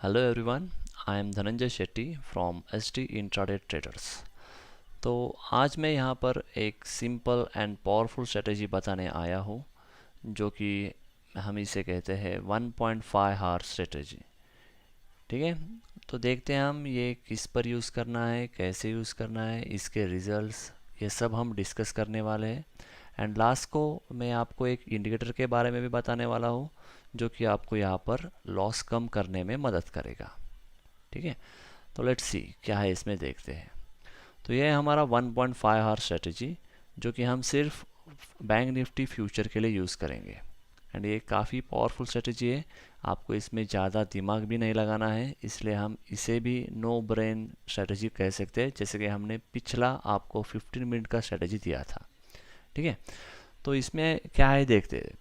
Hello everyone, I am Dhananjay Shetty from ST intraday traders. तो आज मैं यहाँ पर एक सिंपल एंड पावरफुल स्ट्रेटेजी बताने आया हूँ जो कि हम इसे कहते हैं 1.5 हावर स्ट्रेटेजी। ठीक है, तो देखते हैं हम ये किस पर यूज़ करना है, कैसे यूज़ करना है, इसके रिजल्ट्स, ये सब हम डिस्कस करने वाले हैं। एंड लास्ट को मैं आपको एक इंडिकेटर के बारे में भी बताने वाला हूँ जो कि आपको यहाँ पर लॉस कम करने में मदद करेगा। ठीक है, तो लेट्स सी क्या है इसमें, देखते हैं। तो ये है हमारा 1.5 हावर स्ट्रेटजी जो कि हम सिर्फ बैंक निफ्टी फ्यूचर के लिए यूज़ करेंगे। एंड ये काफ़ी पावरफुल स्ट्रेटजी है, आपको इसमें ज़्यादा दिमाग भी नहीं लगाना है, इसलिए हम इसे भी नो ब्रेन स्ट्रेटजी कह सकते हैं, जैसे कि हमने पिछला आपको 15 मिनट का स्ट्रेटजी दिया था। ठीक है, तो इसमें क्या है देखते हैं।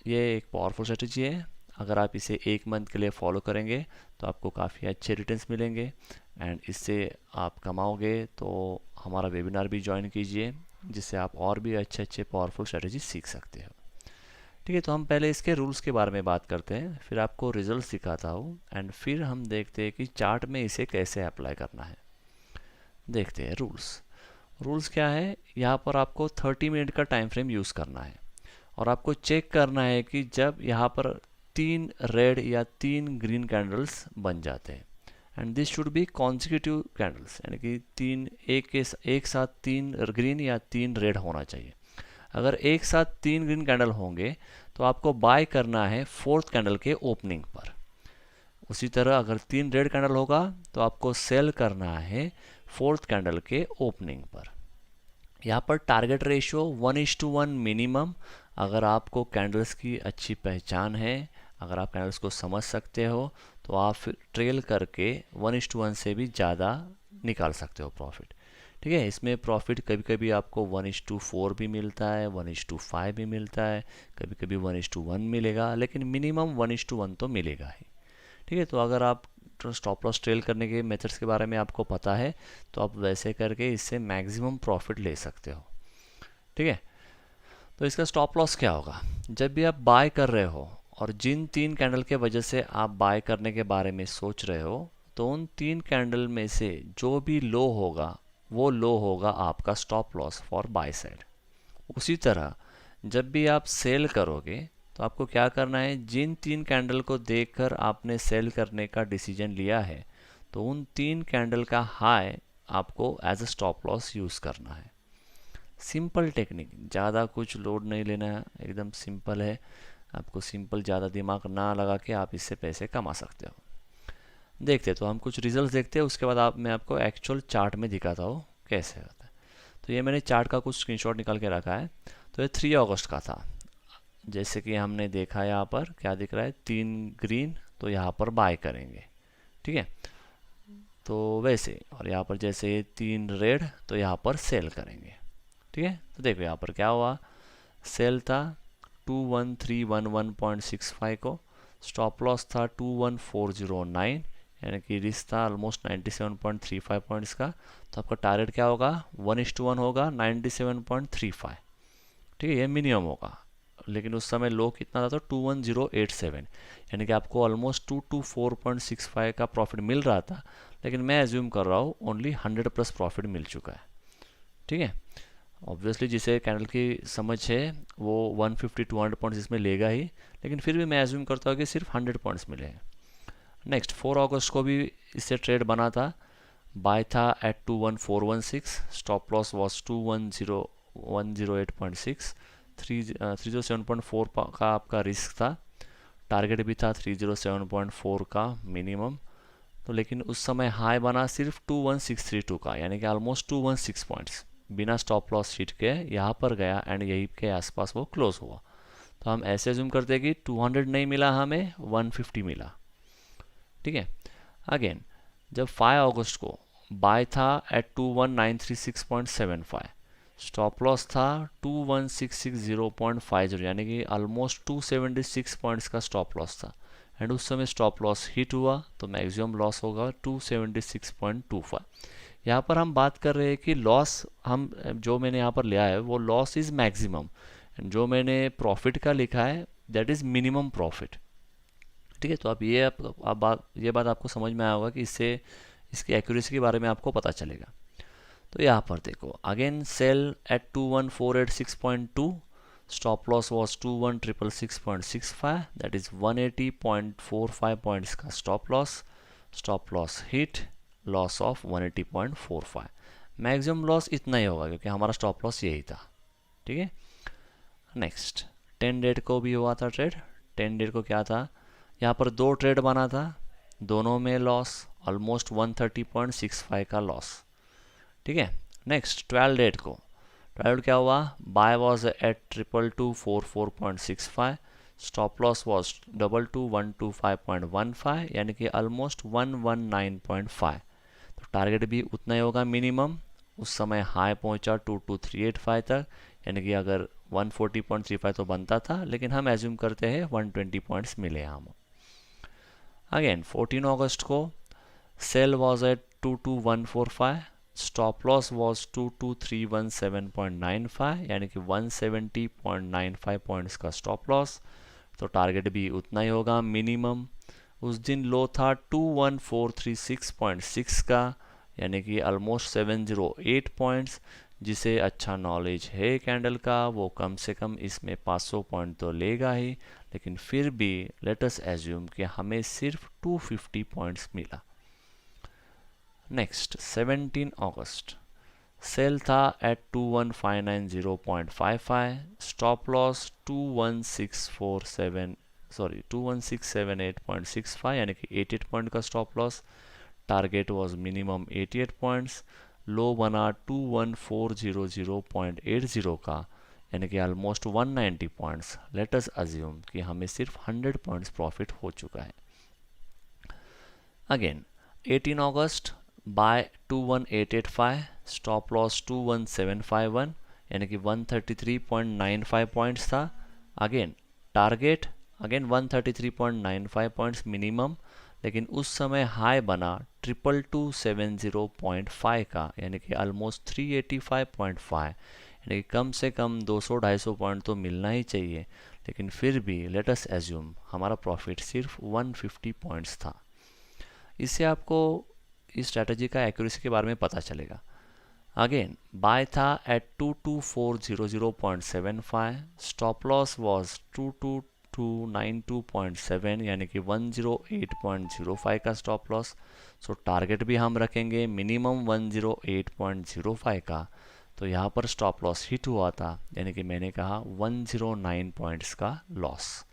ये एक पावरफुल स्ट्रेटजी है, अगर आप इसे एक मंथ के लिए फॉलो करेंगे तो आपको काफ़ी अच्छे रिटर्न्स मिलेंगे एंड इससे आप कमाओगे। तो हमारा वेबिनार भी ज्वाइन कीजिए जिससे आप और भी अच्छे अच्छे पावरफुल स्ट्रेटजी सीख सकते हो। ठीक है, तो हम पहले इसके रूल्स के बारे में बात करते हैं, फिर आपको रिजल्ट दिखाता हूँ एंड फिर हम देखते हैं कि चार्ट में इसे कैसे अप्लाई करना है। देखते हैं रूल्स। रूल्स क्या है, यहाँ पर आपको 30 मिनट का टाइम फ्रेम यूज़ करना है और आपको चेक करना है कि जब यहाँ पर 3 रेड या 3 ग्रीन कैंडल्स बन जाते हैं and this should be consecutive candles, यानी कि एक साथ 3 ग्रीन या 3 रेड होना चाहिए। अगर एक साथ 3 ग्रीन कैंडल होंगे तो आपको बाय करना है फोर्थ कैंडल के ओपनिंग पर। उसी तरह अगर 3 रेड कैंडल होगा तो आपको सेल करना है फोर्थ कैंडल के ओपनिंग पर। यहाँ पर टारगेट रेशियो 1:1 मिनिमम। अगर आपको कैंडल्स की अच्छी पहचान है, अगर आप कैंडल्स को समझ सकते हो तो आप फिर ट्रेल करके 1:1 से भी ज़्यादा निकाल सकते हो प्रॉफिट। ठीक है, इसमें प्रॉफिट कभी कभी आपको 1:4 भी मिलता है, 1:5 भी मिलता है, कभी कभी 1:1 मिलेगा, लेकिन मिनिमम 1:1 तो मिलेगा ही। ठीक है, तो अगर आप स्टॉप लॉस ट्रेल करने के मेथड्स के बारे में आपको पता है तो आप वैसे करके इससे मैक्सिमम प्रॉफिट ले सकते हो। ठीक है, तो इसका स्टॉप लॉस क्या होगा, जब भी आप बाय कर रहे हो और जिन 3 कैंडल के वजह से आप बाय करने के बारे में सोच रहे हो तो उन 3 कैंडल में से जो भी लो होगा वो लो होगा आपका stop loss for by side. उसी तरह जब भी आप सेल करोगे तो आपको क्या करना है, जिन 3 कैंडल को देखकर आपने सेल करने का डिसीजन लिया है तो उन 3 कैंडल का हाई आपको as a stop loss use करना है। सिंपल टेक्निक, ज़्यादा कुछ लोड नहीं लेना है, एकदम सिंपल है। आपको सिंपल, ज़्यादा दिमाग ना लगा के आप इससे पैसे कमा सकते हो। देखते तो हम कुछ रिजल्ट्स देखते हैं, उसके बाद मैं आपको एक्चुअल चार्ट में दिखाता हूँ कैसे होता है। तो ये मैंने चार्ट का कुछ स्क्रीनशॉट निकाल के रखा है। तो ये 3 अगस्त का था, जैसे कि हमने देखा यहाँ पर क्या दिख रहा है, 3 ग्रीन, तो यहाँ पर बाय करेंगे। ठीक है, तो वैसे, और यहाँ पर जैसे 3 रेड तो यहाँ पर सेल करेंगे। ठीक है, तो देखो यहाँ पर क्या हुआ, सेल था 21311.65 को, स्टॉप लॉस था 21409, यानी कि रिस्क था ऑलमोस्ट 97.35 पॉइंट्स का। तो आपका टारगेट क्या होगा, 1:1 होगा 97.35। ठीक है, ये मिनिमम होगा, लेकिन उस समय लो कितना था, तो 21087, यानी कि आपको ऑलमोस्ट 224.65 का प्रॉफिट मिल रहा था, लेकिन मैं एज्यूम कर रहा हूँ ओनली 100+ प्रॉफिट मिल चुका है। ठीक है, ऑब्वियसली जिसे कैंडल की समझ है वो 150-200 पॉइंट्स इसमें लेगा ही, लेकिन फिर भी मैं एज्यूम करता हूँ कि सिर्फ 100 पॉइंट्स मिले हैं। नेक्स्ट 4 अगस्त को भी इससे ट्रेड बना था, बाय था एट 21416, स्टॉप लॉस वॉज 210,108.6, 307.4 का आपका रिस्क था, टारगेट भी था 307.4 का मिनिमम। तो लेकिन उस समय हाई बना सिर्फ 21632 का, यानी कि ऑलमोस्ट 216 पॉइंट्स, बिना स्टॉप लॉस शीट के यहाँ पर गया एंड यही के आसपास वो क्लोज हुआ। तो हम ऐसे जूम करते हैं कि 200 नहीं मिला, हमें 150 मिला। ठीक है, अगेन जब 5 अगस्त को बाय था एट 21936.75, स्टॉप लॉस था 21660.50, यानी कि ऑलमोस्ट 276 पॉइंट्स का स्टॉप लॉस था, एंड उस समय स्टॉप लॉस हिट हुआ तो मैक्सिमम लॉस होगा 276.25। यहाँ पर हम बात कर रहे हैं कि लॉस, हम जो मैंने यहाँ पर लिया है वो लॉस इज़ मैक्सिमम, जो मैंने प्रॉफिट का लिखा है दैट इज़ मिनिमम प्रॉफिट। ठीक है, तो आप ये बात आपको समझ में आया होगा कि इससे इसकी एक्यूरेसी के बारे में आपको पता चलेगा। तो यहाँ पर देखो, again sell at 21486.2, stop loss was 21666.65, that is 180.45 points का stop loss hit, loss of 180.45। Maximum loss इतना ही होगा क्योंकि हमारा स्टॉप लॉस यही था। ठीक है, नेक्स्ट 10 डेट को भी हुआ था ट्रेड। 10 डेट को क्या था, यहाँ पर दो ट्रेड बना था, दोनों में लॉस ऑलमोस्ट 130.65 का लॉस। ठीक है, नेक्स्ट 12 डेट को, 12 क्या हुआ, buy was at 22244.65, stop loss was 22125.15, यानी कि ऑलमोस्ट 119.5। तो टारगेट भी उतना ही होगा मिनिमम। उस समय हाई पहुंचा 22385 तक, यानी कि अगर 140.35 तो बनता था, लेकिन हम एज्यूम करते हैं 120 पॉइंट्स मिले हम। अगेन 14 अगस्त को sell was at 22145, stop loss was 22317.95, यानी कि 170.95 पॉइंट्स का स्टॉप लॉस। तो टारगेट भी उतना ही होगा मिनिमम। उस दिन लो था 21436.6 का, यानी कि ऑलमोस्ट 708 पॉइंट्स। जिसे अच्छा नॉलेज है कैंडल का, वो कम से कम इसमें 500 पॉइंट तो लेगा ही, लेकिन फिर भी लेट अस एज्यूम कि हमें सिर्फ 250 पॉइंट्स मिला। नेक्स्ट 17 अगस्त, सेल था एट 21590.55, स्टॉप लॉस 21678.65, यानी कि 88 पॉइंट का stop loss. Target was minimum 88 points. Low बना 21400.80 का, यानी कि almost 190 points. Let us assume कि हमें सिर्फ 100 पॉइंट्स प्रॉफिट हो चुका है। अगेन 18 अगस्त, बाय 21885, स्टॉप लॉस 21751, यानी कि 133.95 पॉइंट्स था। अगेन टारगेट 133.95 पॉइंट्स मिनिमम, लेकिन उस समय हाई बना 22270.5 का, यानी कि ऑलमोस्ट 385.5, यानी कि कम से कम 200-250 पॉइंट तो मिलना ही चाहिए। लेकिन फिर भी लेट अस एज्यूम हमारा प्रॉफिट सिर्फ 150 पॉइंट्स था। इससे आपको इस स्ट्रैटेजी का एक्यूरेसी के बारे में पता चलेगा। अगेन बाय था एट 22400.75, स्टॉप लॉस वॉज 22292.7, यानी कि 108.05 का स्टॉप लॉस। सो टारगेट भी हम रखेंगे मिनिमम 108.05 का। तो यहाँ पर स्टॉप लॉस हिट हुआ था, यानी कि मैंने कहा 109 पॉइंट्स का लॉस।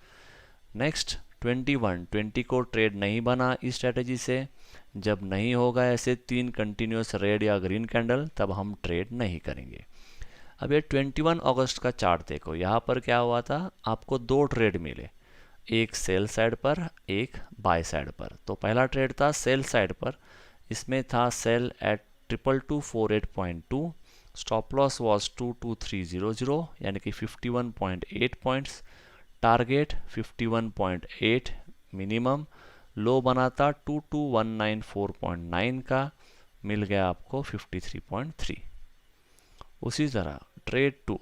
नेक्स्ट 20 को ट्रेड नहीं बना इस स्ट्रैटेजी से। जब नहीं होगा ऐसे 3 कंटिन्यूस रेड या ग्रीन कैंडल, तब हम ट्रेड नहीं करेंगे। अब ये 21 अगस्त का चार्ट देखो, यहाँ पर क्या हुआ था, आपको 2 ट्रेड मिले, एक सेल साइड पर, एक बाय साइड पर। तो पहला ट्रेड था सेल साइड पर, इसमें था sell at 22248.2, stop loss was 22300, यानी कि 51.8 पॉइंट्स। Target 51.8 minimum. लो बना था 22194.9 का, मिल गया आपको 53.3। उसी तरह ट्रेड 2,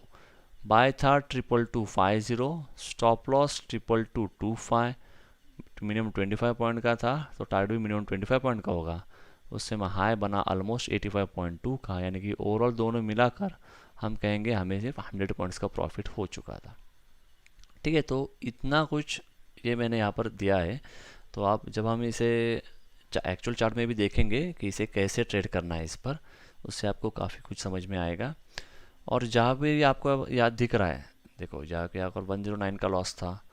बाय था 22250, स्टॉप लॉस 22225, मिनिमम 25 पॉइंट का था, तो टारगेट भी मिनिमम 25 पॉइंट का होगा। उससे में हाई बना ऑलमोस्ट 85.2 का, यानी कि ओवरऑल दोनों मिलाकर हम कहेंगे हमें सिर्फ 100 पॉइंट्स का प्रॉफिट हो चुका था। ठीक है, तो इतना कुछ ये मैंने यहाँ पर दिया है। तो आप जब हम इसे एक्चुअल चार्ट में भी देखेंगे कि इसे कैसे ट्रेड करना है इस पर, उससे आपको काफ़ी कुछ समझ में आएगा। और जहाँ भी आपको याद दिख रहा है, देखो जहाँ पे यहाँ पर 109 का लॉस था,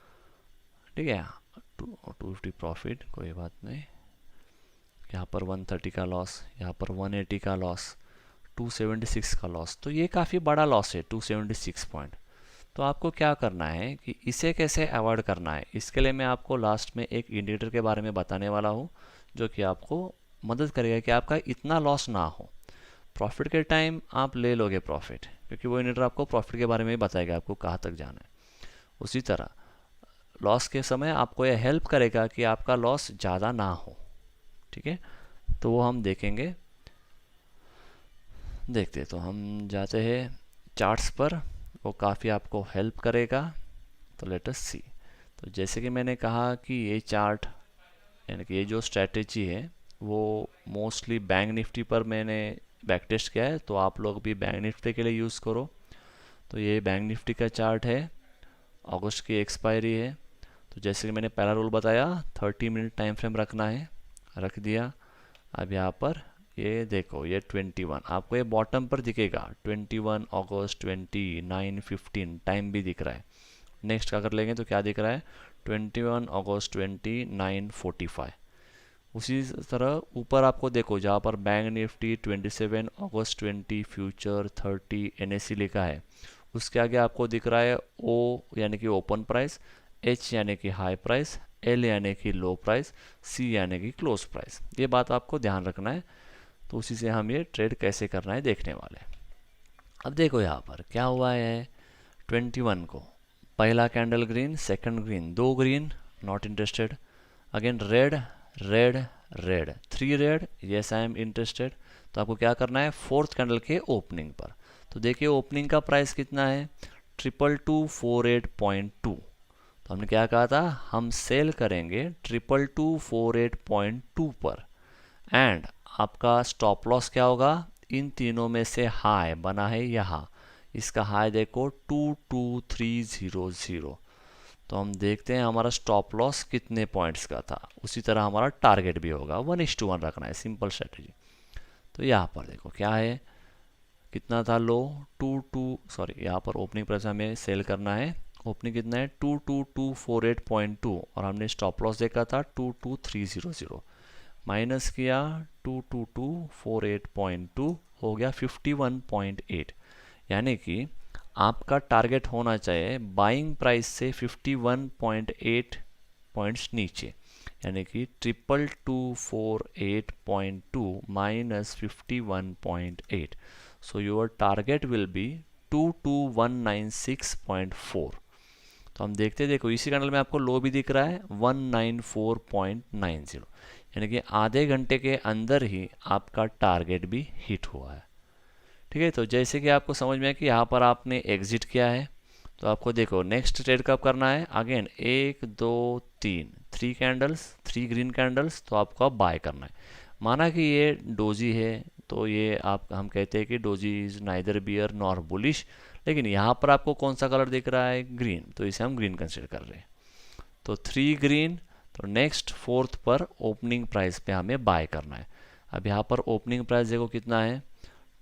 ठीक है, 250 प्रॉफिट, कोई बात नहीं। यहाँ पर 130 का लॉस, यहाँ पर 180 का लॉस, 276 का लॉस। तो ये काफ़ी बड़ा लॉस है, 276 पॉइंट। तो आपको क्या करना है कि इसे कैसे अवॉइड करना है, इसके लिए मैं आपको लास्ट में एक इंडिकेटर के बारे में बताने वाला हूँ, जो कि आपको मदद करेगा कि आपका इतना लॉस ना हो। प्रॉफिट के टाइम आप ले लोगे प्रॉफिट, क्योंकि वो इंडिकेटर आपको प्रॉफिट के बारे में ही बताएगा आपको कहाँ तक जाना है। उसी तरह लॉस के समय आपको यह हेल्प करेगा कि आपका लॉस ज़्यादा ना हो। ठीक है, तो वो हम देखेंगे। देखते तो हम जाते हैं चार्ट्स पर, वो काफ़ी आपको हेल्प करेगा। तो लेट अस सी। तो जैसे कि मैंने कहा कि ये चार्ट यानी कि ये जो स्ट्रैटेजी है वो मोस्टली बैंक निफ्टी पर मैंने बैक टेस्ट किया है, तो आप लोग भी बैंक निफ्टी के लिए यूज़ करो। तो ये बैंक निफ्टी का चार्ट है, अगस्त की एक्सपायरी है। तो जैसे कि मैंने पहला रूल बताया 30 मिनट टाइम फ्रेम रखना है, रख दिया। अब यहाँ पर ये देखो ये 21 आपको ये बॉटम पर दिखेगा, 21 अगस्त 29:15 टाइम भी दिख रहा है। नेक्स्ट का कर लेंगे तो क्या दिख रहा है, 21 अगस्त 29:45। उसी तरह ऊपर आपको देखो जहाँ पर बैंक निफ्टी 27 अगस्त 20 फ्यूचर 30 NSE लिखा है, उसके आगे आपको दिख रहा है ओ यानी कि ओपन प्राइस, एच यानी कि हाई प्राइस, एल यानी कि लो प्राइस, सी यानी कि क्लोज प्राइस। ये बात आपको ध्यान रखना है। तो उसी से हम ये ट्रेड कैसे करना है देखने वाले। अब देखो यहाँ पर क्या हुआ है, 21 को पहला कैंडल ग्रीन, सेकंड ग्रीन, दो green, not interested. Again red red red, 3 red, yes I am interested. तो आपको क्या करना है, फोर्थ कैंडल के ओपनिंग पर। तो देखिए ओपनिंग का प्राइस कितना है, 2248.2। तो हमने क्या कहा था, हम सेल करेंगे 2248.2 पर। एंड आपका स्टॉप लॉस क्या होगा, इन तीनों में से हाई बना है यहाँ, इसका हाई देखो 22300। तो हम देखते हैं हमारा स्टॉप लॉस कितने पॉइंट्स का था, उसी तरह हमारा टारगेट भी होगा, 1:1 रखना है, सिंपल स्ट्रेटेजी। तो यहाँ पर देखो क्या है, कितना था लो, यहाँ पर ओपनिंग प्राइस हमें सेल करना है, ओपनिंग कितना है 22248.2 और हमने स्टॉप लॉस देखा था 22300, माइनस किया 22248.2 हो गया 51.8। यानी कि आपका टारगेट होना चाहिए बाइंग प्राइस से 51.8 पॉइंट्स नीचे, यानी कि 2248.2 minus 51.8। So your target will be 22196.4। तो हम देखते देखो इसी कैंडल में आपको लो भी दिख रहा है 194.90, यानी कि आधे घंटे के अंदर ही आपका टारगेट भी हिट हुआ है। ठीक है, तो जैसे कि आपको समझ में आया कि यहाँ पर आपने एग्जिट किया है, तो आपको देखो नेक्स्ट ट्रेड कब करना है, अगेन 1 2 3 3 कैंडल्स, 3 ग्रीन कैंडल्स, तो आपको अब बाय करना है। माना कि ये डोजी है, तो ये हम कहते हैं कि doji is neither bear nor bullish, लेकिन यहाँ पर आपको कौन सा कलर दिख रहा है, ग्रीन, तो इसे हम ग्रीन कंसिडर कर रहे हैं। तो 3 ग्रीन, तो नेक्स्ट फोर्थ पर ओपनिंग प्राइस पे हमें बाय करना है। अब यहाँ पर ओपनिंग प्राइस देखो कितना है,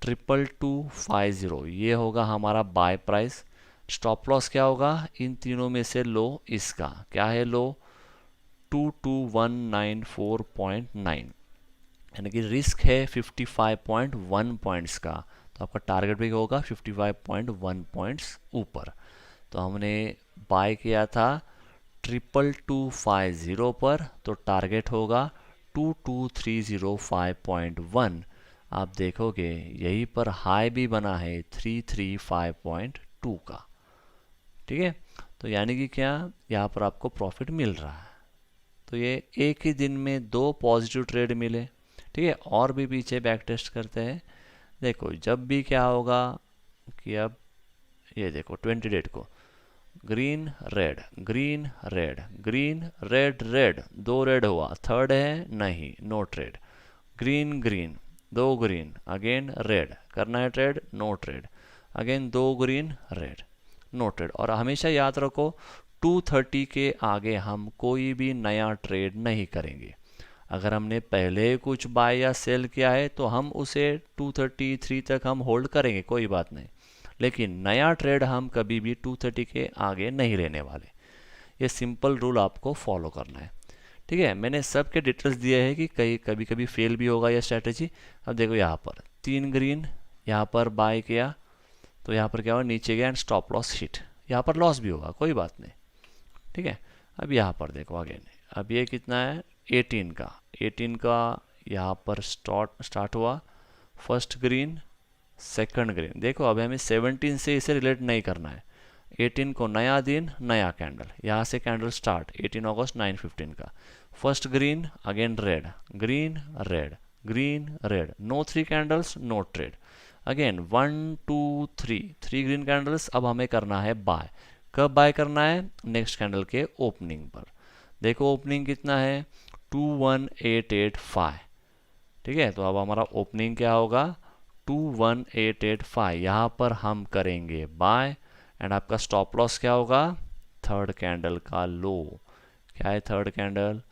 2250, ये होगा हमारा बाय प्राइस। स्टॉप लॉस क्या होगा, इन तीनों में से लो इसका क्या है, लो 22194.9, यानी कि रिस्क है 55.1 पॉइंट्स का। तो आपका टारगेट भी होगा 55.1 पॉइंट्स ऊपर। तो हमने बाय किया था 22250 पर, तो टारगेट होगा 22305.1। आप देखोगे यहीं पर हाई भी बना है 335.2 का। ठीक है, तो यानी कि क्या, यहाँ पर आपको प्रॉफिट मिल रहा है। तो ये एक ही दिन में 2 पॉजिटिव ट्रेड मिले। ठीक है, और भी पीछे बैक टेस्ट करते हैं। देखो जब भी क्या होगा कि अब ये देखो 20 डेट को green red green red green red red, 2 red हुआ, थर्ड है नहीं, no trade. Green green, 2 green, again red, करना है trade, no trade, again 2 green red, no trade. और हमेशा याद रखो 230 के आगे हम कोई भी नया ट्रेड नहीं करेंगे। अगर हमने पहले कुछ बाय या सेल किया है तो हम उसे 233 तक हम होल्ड करेंगे, कोई बात नहीं, लेकिन नया ट्रेड हम कभी भी 230 के आगे नहीं लेने वाले। ये सिंपल रूल आपको फॉलो करना है। ठीक है, मैंने सब के डिटेल्स दिए हैं कि कहीं कभी कभी फेल भी होगा यह स्ट्रैटेजी। अब देखो यहाँ पर 3 ग्रीन, यहाँ पर बाय किया, तो यहाँ पर क्या हुआ, नीचे गया एंड स्टॉप लॉस हिट, यहाँ पर लॉस भी होगा, कोई बात नहीं। ठीक है, अब यहाँ पर देखो अगेन, अब ये कितना है 18 का यहाँ पर स्टार्ट हुआ, फर्स्ट ग्रीन सेकंड ग्रीन। देखो अब हमें 17 से इसे रिलेट नहीं करना है, 18 को नया दिन नया कैंडल, यहाँ से कैंडल स्टार्ट 18 अगस्त 9:15 का, first green, again red green red green red, no 3 candles, no trade. Again 1 2 3 3 green candles, अब हमें करना है बाय कब बाय करना है? नेक्स्ट कैंडल के ओपनिंग पर। देखो ओपनिंग कितना है, 21885। ठीक है, तो अब हमारा ओपनिंग क्या होगा, 21885। यहाँ पर हम करेंगे बाय एंड आपका स्टॉप लॉस क्या होगा, थर्ड कैंडल का लो। क्या है थर्ड कैंडल,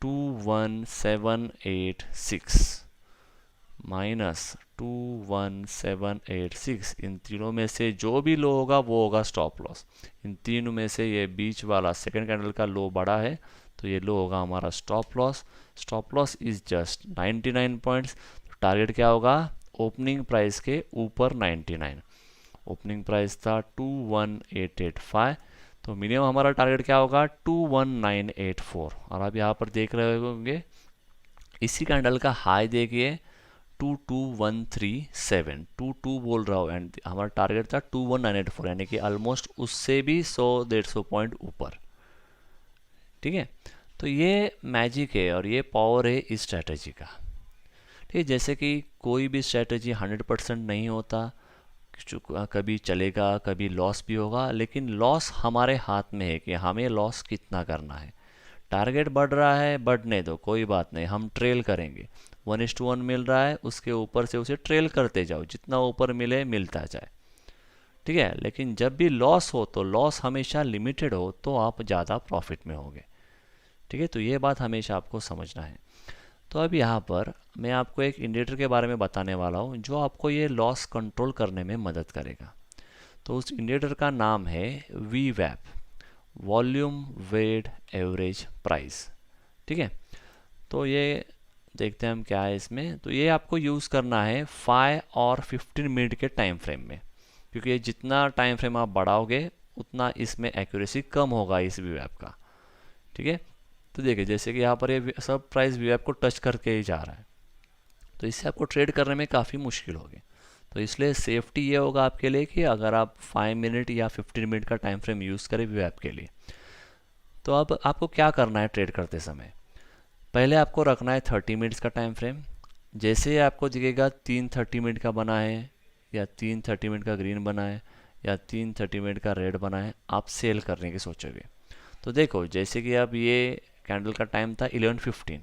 21786 माइनस 21786। इन तीनों में से जो भी लो होगा वो होगा स्टॉप लॉस। इन तीनों में से ये बीच वाला सेकंड कैंडल का लो बड़ा है, तो ये लो होगा हमारा stop loss. Stop loss is just 99 points. Target क्या होगा, ओपनिंग प्राइस के ऊपर 99। ओपनिंग प्राइस था 21885, तो मिनिमम हमारा टारगेट क्या होगा, 21984। और आप यहाँ पर देख रहे होंगे इसी कैंडल का हाई देखिए 22137, 22 बोल रहा हूँ, एंड हमारा टारगेट था 21984, यानी कि ऑलमोस्ट उससे भी 100-150 पॉइंट ऊपर। ठीक है, तो ये मैजिक है और ये पावर है इस स्ट्रैटेजी का। ठीक है, जैसे कि कोई भी स्ट्रैटेजी 100% नहीं होता, कभी चलेगा कभी लॉस भी होगा, लेकिन लॉस हमारे हाथ में है कि हमें लॉस कितना करना है। टारगेट बढ़ रहा है, बढ़ने दो, कोई बात नहीं, हम ट्रेल करेंगे। 1:1 मिल रहा है, उसके ऊपर से उसे ट्रेल करते जाओ, जितना ऊपर मिले मिलता जाए। ठीक है, लेकिन जब भी लॉस हो तो लॉस हमेशा लिमिटेड हो, तो आप ज़्यादा प्रॉफिट में होगे। ठीक है, तो ये बात हमेशा आपको समझना है। तो अब यहाँ पर मैं आपको एक इंडिकेटर के बारे में बताने वाला हूँ जो आपको ये लॉस कंट्रोल करने में मदद करेगा। तो उस इंडिकेटर का नाम है VWAP, volume weight average price. ठीक है, तो ये देखते हैं हम क्या है इसमें। तो ये आपको यूज़ करना है 5 और 15 मिनट के टाइम फ्रेम में, क्योंकि ये जितना टाइम फ्रेम आप बढ़ाओगे उतना इसमें एक्यूरेसी कम होगा इस VWAP का। ठीक है, तो देखिए जैसे कि यहाँ पर ये सब प्राइस VWAP को टच करके ही जा रहा है, तो इससे आपको ट्रेड करने में काफ़ी मुश्किल होगी। तो इसलिए सेफ्टी ये होगा आपके लिए कि अगर आप 5 मिनट या 15 मिनट का टाइम फ्रेम यूज़ करें VWAP के लिए। तो अब आपको क्या करना है ट्रेड करते समय, पहले आपको रखना है 30 मिनट्स का टाइम फ्रेम। जैसे ही आपको दिखेगा 3 30 मिनट का बना है, या 3 30 मिनट का ग्रीन बना है, या 3 30 मिनट का रेड बना है, आप सेल करने की सोचोगे। तो देखो जैसे कि अब ये कैंडल का टाइम था 11:15,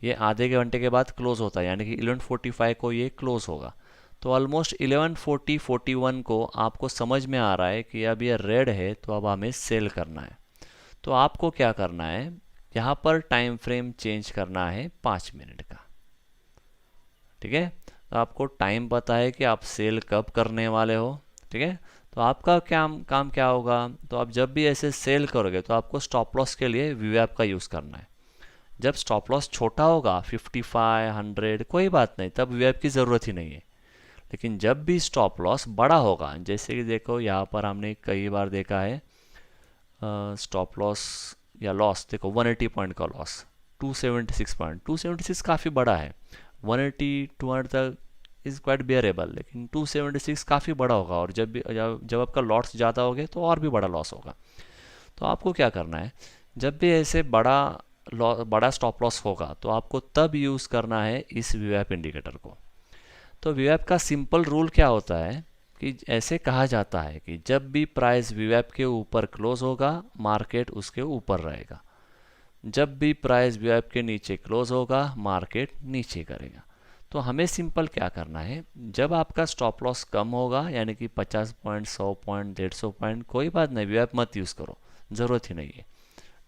ये आधे घंटे के बाद क्लोज होता है, यानी कि 11:45 को ये क्लोज होगा। तो ऑलमोस्ट 11:40-41 को आपको समझ में आ रहा है कि अब ये रेड है, तो अब हमें सेल करना है। तो आपको क्या करना है, यहाँ पर टाइम फ्रेम चेंज करना है 5 मिनट का। ठीक है, तो आपको टाइम पता है कि आप सेल कब करने वाले हो। ठीक है, तो आपका काम क्या होगा, तो आप जब भी ऐसे सेल करोगे तो आपको स्टॉप लॉस के लिए VWAP का यूज़ करना है। जब स्टॉप लॉस छोटा होगा 55, 100, कोई बात नहीं, तब VWAP की ज़रूरत ही नहीं है। लेकिन जब भी स्टॉप लॉस बड़ा होगा, जैसे कि देखो यहाँ पर हमने कई बार देखा है स्टॉप लॉस या लॉस, देखो 180 पॉइंट का लॉस, 276 पॉइंट, 276 काफ़ी बड़ा है। 180 200 तक इज़ क्वाइट बियरेबल, लेकिन 276 काफ़ी बड़ा होगा, और जब आपका लॉस ज़्यादा हो गए तो और भी बड़ा लॉस होगा। तो आपको क्या करना है, जब भी ऐसे बड़ा स्टॉप लॉस होगा तो आपको तब यूज़ करना है इस VWAP इंडिकेटर को। तो VWAP का सिंपल रूल क्या होता है कि ऐसे कहा जाता है कि जब भी प्राइस VWAP के ऊपर क्लोज होगा, मार्केट उसके ऊपर रहेगा। जब भी प्राइस VWAP के नीचे क्लोज होगा, मार्केट नीचे करेगा। तो हमें सिंपल क्या करना है, जब आपका स्टॉप लॉस कम होगा, यानी कि 50 पॉइंट, 100 पॉइंट, 150 पॉइंट, कोई बात नहीं, VWAP मत यूज़ करो, ज़रूरत ही नहीं है।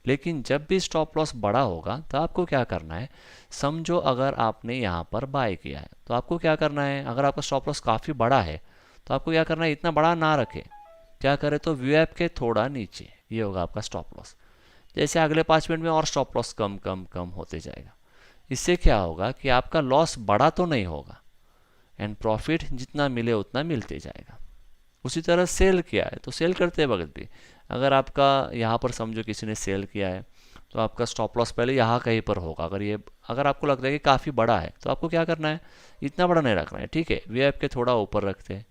लेकिन जब भी स्टॉप लॉस बड़ा होगा तो आपको क्या करना है, समझो अगर आपने यहाँ पर बाय किया है, तो आपको क्या करना है, अगर आपका स्टॉप लॉस काफ़ी बड़ा है तो आपको क्या करना है, इतना बड़ा ना रखे, क्या करे, तो VWAP के थोड़ा नीचे, ये होगा आपका स्टॉप लॉस। जैसे अगले 5 मिनट में और स्टॉप लॉस कम कम कम होते जाएगा। इससे क्या होगा कि आपका लॉस बड़ा तो नहीं होगा, एंड प्रॉफिट जितना मिले उतना मिलते जाएगा। उसी तरह सेल किया है तो सेल करते वक्त भी अगर आपका यहाँ पर समझो किसी ने सेल किया है, तो आपका स्टॉप लॉस पहले यहाँ कहीं पर होगा। अगर आपको लगता है कि काफ़ी बड़ा है तो आपको क्या करना है, इतना बड़ा नहीं रखना है। ठीक है, VWAP के थोड़ा ऊपर रखते हैं।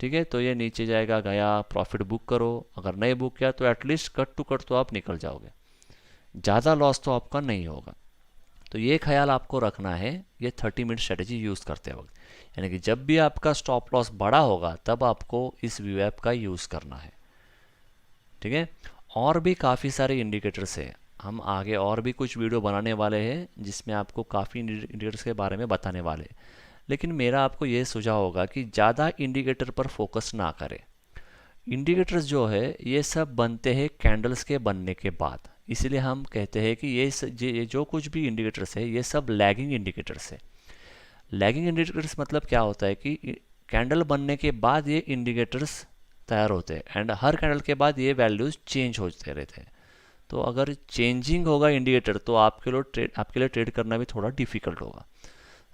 ठीक है, तो ये नीचे जाएगा, गया, प्रॉफिट बुक करो। अगर नहीं बुक किया तो एटलीस्ट कट टू कट तो आप निकल जाओगे, ज़्यादा लॉस तो आपका नहीं होगा। तो ये ख्याल आपको रखना है ये 30 मिनट स्ट्रेटेजी यूज़ करते वक्त, यानी कि जब भी आपका स्टॉप लॉस बड़ा होगा तब आपको इस VWAP का यूज़ करना है। ठीक है। और भी काफ़ी सारे इंडिकेटर्स है, हम आगे और भी कुछ वीडियो बनाने वाले हैं जिसमें आपको काफ़ी इंडिकेटर्स के बारे में बताने वाले हैं। लेकिन मेरा आपको ये सुझाव होगा कि ज़्यादा इंडिकेटर पर फोकस ना करें। इंडिकेटर्स जो है ये सब बनते हैं कैंडल्स के बनने के बाद, इसलिए हम कहते हैं कि ये जो कुछ भी इंडिकेटर्स है ये सब लैगिंग इंडिकेटर्स है। लैगिंग इंडिकेटर्स मतलब क्या होता है कि कैंडल बनने के बाद ये इंडिकेटर्स तैयार होते हैं एंड हर कैंडल के बाद ये वैल्यूज़ चेंज होते रहते हैं। तो अगर चेंजिंग होगा इंडिकेटर तो आपके लिए ट्रेड करना भी थोड़ा डिफिकल्ट होगा।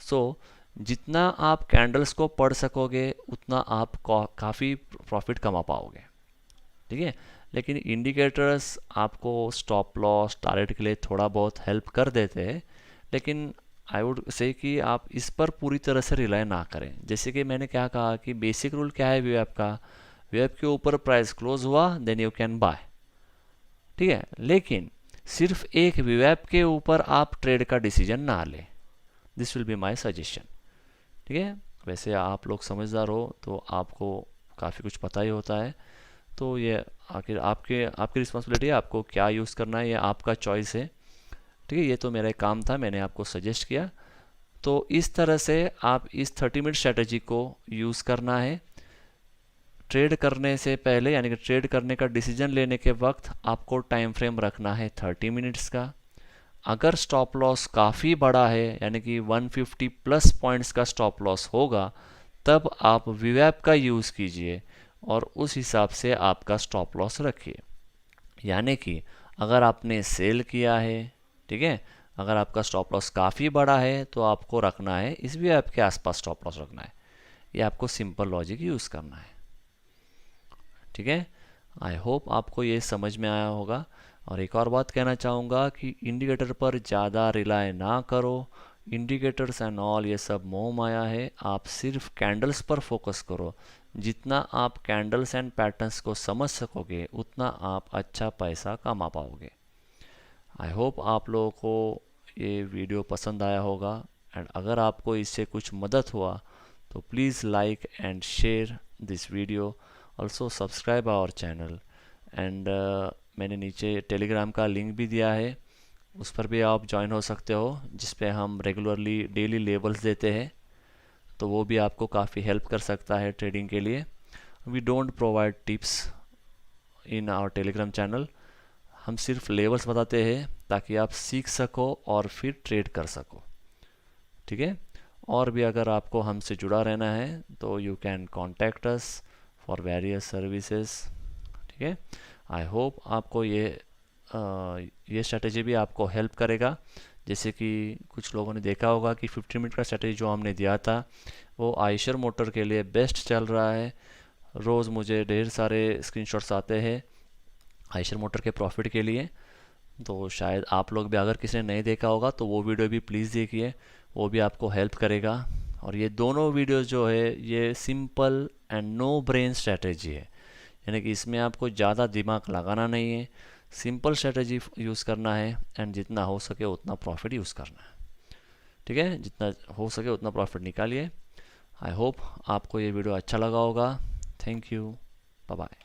सो जितना आप कैंडल्स को पढ़ सकोगे उतना आप काफ़ी प्रॉफिट कमा पाओगे, ठीक है। लेकिन इंडिकेटर्स आपको स्टॉप लॉस टारगेट के लिए थोड़ा बहुत हेल्प कर देते हैं, लेकिन आई वुड से कि आप इस पर पूरी तरह से रिलाई ना करें। जैसे कि मैंने क्या कहा कि बेसिक रूल क्या है वेब का, वेब के ऊपर प्राइस क्लोज हुआ देन यू कैन बाय, ठीक है। लेकिन सिर्फ एक वेब के ऊपर आप ट्रेड का डिसीजन ना लें, this will be my suggestion, ठीक है। वैसे आप लोग समझदार हो तो आपको काफ़ी कुछ पता ही होता है, तो ये आखिर आपकी रिस्पॉन्सिबिलिटी है, आपको क्या यूज़ करना है ये आपका चॉइस है, ठीक है। ये तो मेरा एक काम था, मैंने आपको सजेस्ट किया। तो इस तरह से आप इस 30 मिनट स्ट्रेटजी को यूज़ करना है। ट्रेड करने से पहले यानी कि ट्रेड करने का डिसीजन लेने के वक्त आपको टाइम फ्रेम रखना है 30 मिनट्स का। अगर स्टॉप लॉस काफ़ी बड़ा है यानी कि 150 प्लस पॉइंट्स का स्टॉप लॉस होगा तब आप वीवैप का यूज़ कीजिए और उस हिसाब से आपका स्टॉप लॉस रखिए। यानी कि अगर आपने सेल किया है, ठीक है, अगर आपका स्टॉप लॉस काफ़ी बड़ा है तो आपको रखना है इस वीवैप के आसपास स्टॉप लॉस रखना है। ये आपको सिंपल लॉजिक यूज़ करना है, ठीक है। आई होप आपको ये समझ में आया होगा। और एक और बात कहना चाहूँगा कि इंडिकेटर पर ज़्यादा रिलाय ना करो। इंडिकेटर्स एंड ऑल ये सब मोह माया है, आप सिर्फ कैंडल्स पर फोकस करो। जितना आप कैंडल्स एंड पैटर्न्स को समझ सकोगे उतना आप अच्छा पैसा कमा पाओगे। आई होप आप लोगों को ये वीडियो पसंद आया होगा एंड अगर आपको इससे कुछ मदद हुआ तो please like and share this video, also subscribe our channel and मैंने नीचे टेलीग्राम का लिंक भी दिया है, उस पर भी आप ज्वाइन हो सकते हो, जिस पे हम रेगुलरली डेली लेवल्स देते हैं, तो वो भी आपको काफ़ी हेल्प कर सकता है ट्रेडिंग के लिए। We don't provide tips in our Telegram channel, हम सिर्फ लेवल्स बताते हैं ताकि आप सीख सको और फिर ट्रेड कर सको, ठीक है। और भी अगर आपको हमसे जुड़ा रहना है तो you can contact us for various services, ठीक है। आई होप आपको ये स्ट्रैटेजी भी आपको हेल्प करेगा। जैसे कि कुछ लोगों ने देखा होगा कि 15 मिनट का स्ट्रैटेजी जो हमने दिया था वो आयशर मोटर के लिए बेस्ट चल रहा है। रोज़ मुझे ढेर सारे स्क्रीनशॉट्स आते हैं आयशर मोटर के प्रॉफिट के लिए, तो शायद आप लोग भी अगर किसी ने नहीं देखा होगा तो वो वीडियो भी प्लीज़ देखिए, वो भी आपको हेल्प करेगा। और ये दोनों वीडियोस जो है ये simple and no brain strategy है, यानी कि इसमें आपको ज़्यादा दिमाग लगाना नहीं है, सिंपल स्ट्रैटेजी यूज़ करना है एंड जितना हो सके उतना प्रॉफिट यूज़ करना है, ठीक है। जितना हो सके उतना प्रॉफिट निकालिए। आई होप आपको ये वीडियो अच्छा लगा होगा। Thank you, bye bye.